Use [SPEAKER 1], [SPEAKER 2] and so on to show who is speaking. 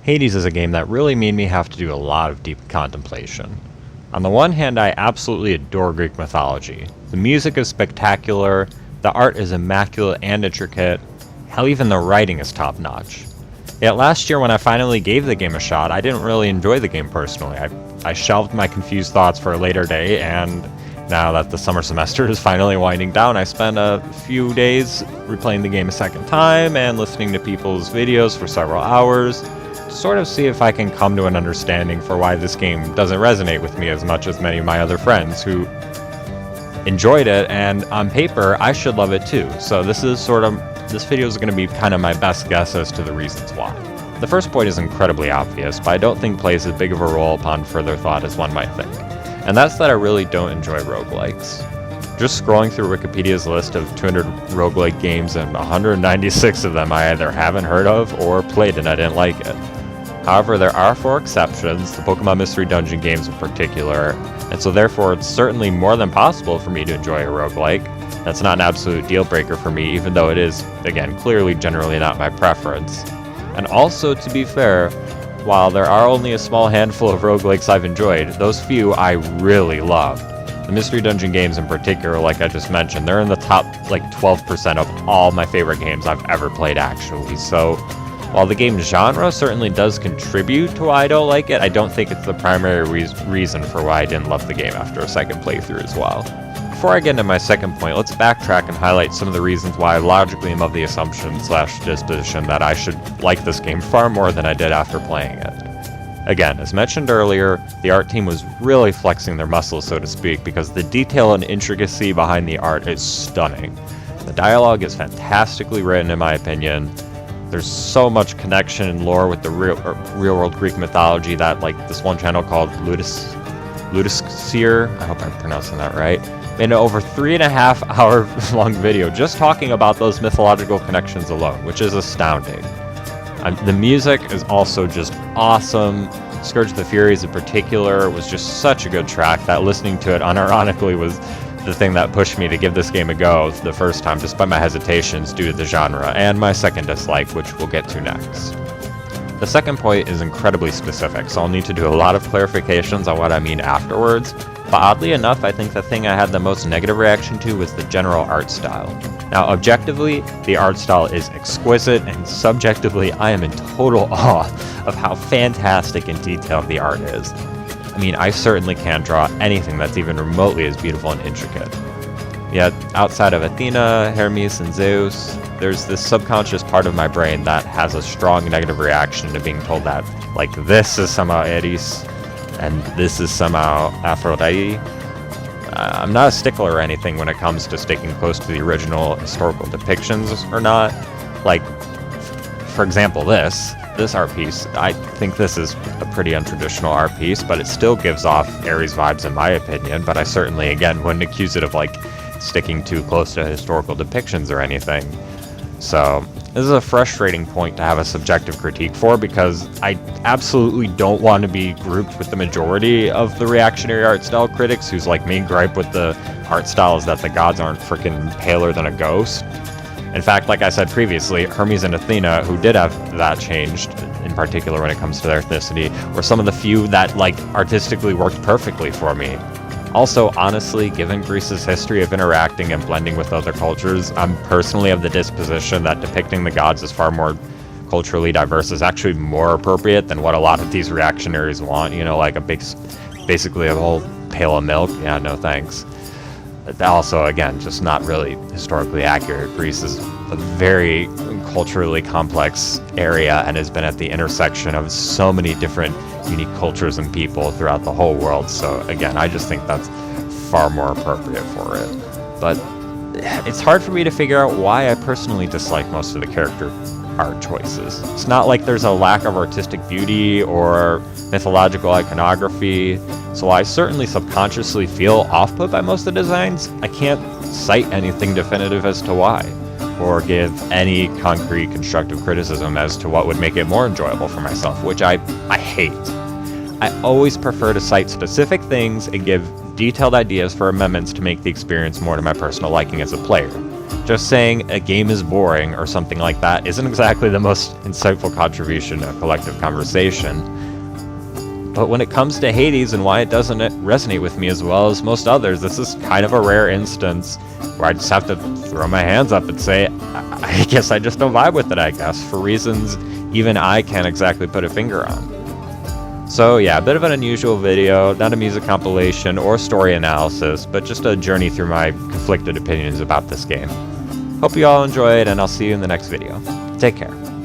[SPEAKER 1] Hades is a game that really made me have to do a lot of deep contemplation. On the one hand, I absolutely adore Greek mythology. The music is spectacular, the art is immaculate and intricate, hell, even the writing is top-notch. Yet last year when I finally gave the game a shot, I didn't really enjoy the game personally. I shelved my confused thoughts for a later day, and now that the summer semester is finally winding down, I spent a few days replaying the game a second time and listening to people's videos for several hours to sort of see if I can come to an understanding for why this game doesn't resonate with me as much as many of my other friends who enjoyed it, and on paper, I should love it too. So this video is going to be kind of my best guess as to the reasons why. The first point is incredibly obvious, but I don't think plays as big of a role upon further thought as one might think. And that's that I really don't enjoy roguelikes. Just scrolling through Wikipedia's list of 200 roguelike games, and 196 of them I either haven't heard of or played and I didn't like it. However, there are 4 exceptions, the Pokemon Mystery Dungeon games in particular, and so therefore it's certainly more than possible for me to enjoy a roguelike. That's not an absolute deal breaker for me, even though it is, again, clearly generally not my preference. And also, to be fair, while there are only a small handful of roguelikes I've enjoyed, those few I really love. The Mystery Dungeon games in particular, like I just mentioned, they're in the top 12% of all my favorite games I've ever played actually. So while the game genre certainly does contribute to why I don't like it, I don't think it's the primary reason for why I didn't love the game after a second playthrough as well. Before I get into my second point, let's backtrack and highlight some of the reasons why I logically am of the assumption/disposition that I should like this game far more than I did after playing it. Again, as mentioned earlier, the art team was really flexing their muscles, so to speak, because the detail and intricacy behind the art is stunning. The dialogue is fantastically written in my opinion. There's so much connection and lore with the real-world Greek mythology that, like, this one channel called Ludiskseer, I hope I'm pronouncing that right, made an over 3.5 hour long video just talking about those mythological connections alone, which is astounding. The music is also just awesome. Scourge the Furies in particular was just such a good track that listening to it unironically was the thing that pushed me to give this game a go the first time, despite my hesitations due to the genre, and my second dislike, which we'll get to next. The second point is incredibly specific, so I'll need to do a lot of clarifications on what I mean afterwards, but oddly enough, I think the thing I had the most negative reaction to was the general art style. Now, objectively, the art style is exquisite, and subjectively, I am in total awe of how fantastic and detailed the art is. I mean, I certainly can't draw anything that's even remotely as beautiful and intricate. Yet, outside of Athena, Hermes, and Zeus, there's this subconscious part of my brain that has a strong negative reaction to being told that, like, this is somehow Ares, and this is somehow Aphrodite. I'm not a stickler or anything when it comes to sticking close to the original historical depictions or not. Like, for example, this art piece, I think this is a pretty untraditional art piece, but it still gives off Ares vibes in my opinion, but I certainly, again, wouldn't accuse it of, like, sticking too close to historical depictions or anything. So this is a frustrating point to have a subjective critique for, because I absolutely don't want to be grouped with the majority of the reactionary art style critics whose, like, main gripe with the art style is that the gods aren't freaking paler than a ghost. In fact, like I said previously, Hermes and Athena, who did have that changed, in particular when it comes to their ethnicity, were some of the few that, like, artistically worked perfectly for me. Also, honestly, given Greece's history of interacting and blending with other cultures, I'm personally of the disposition that depicting the gods as far more culturally diverse is actually more appropriate than what a lot of these reactionaries want, you know, like basically a whole pail of milk. Yeah, no thanks. Also, again, just not really historically accurate. Greece is a very culturally complex area and has been at the intersection of so many different unique cultures and people throughout the whole world. So again, I just think that's far more appropriate for it. But it's hard for me to figure out why I personally dislike most of the character art choices. It's not like there's a lack of artistic beauty or mythological iconography, so I certainly subconsciously feel off-put by most of the designs. I can't cite anything definitive as to why, or give any concrete constructive criticism as to what would make it more enjoyable for myself, which I hate. I always prefer to cite specific things and give detailed ideas for amendments to make the experience more to my personal liking as a player. Just saying a game is boring or something like that isn't exactly the most insightful contribution to collective conversation. But when it comes to Hades and why it doesn't resonate with me as well as most others, this is kind of a rare instance where I just have to throw my hands up and say, I guess I just don't vibe with it, I guess, for reasons even I can't exactly put a finger on. So yeah, a bit of an unusual video, not a music compilation or story analysis, but just a journey through my conflicted opinions about this game. Hope you all enjoyed, and I'll see you in the next video. Take care.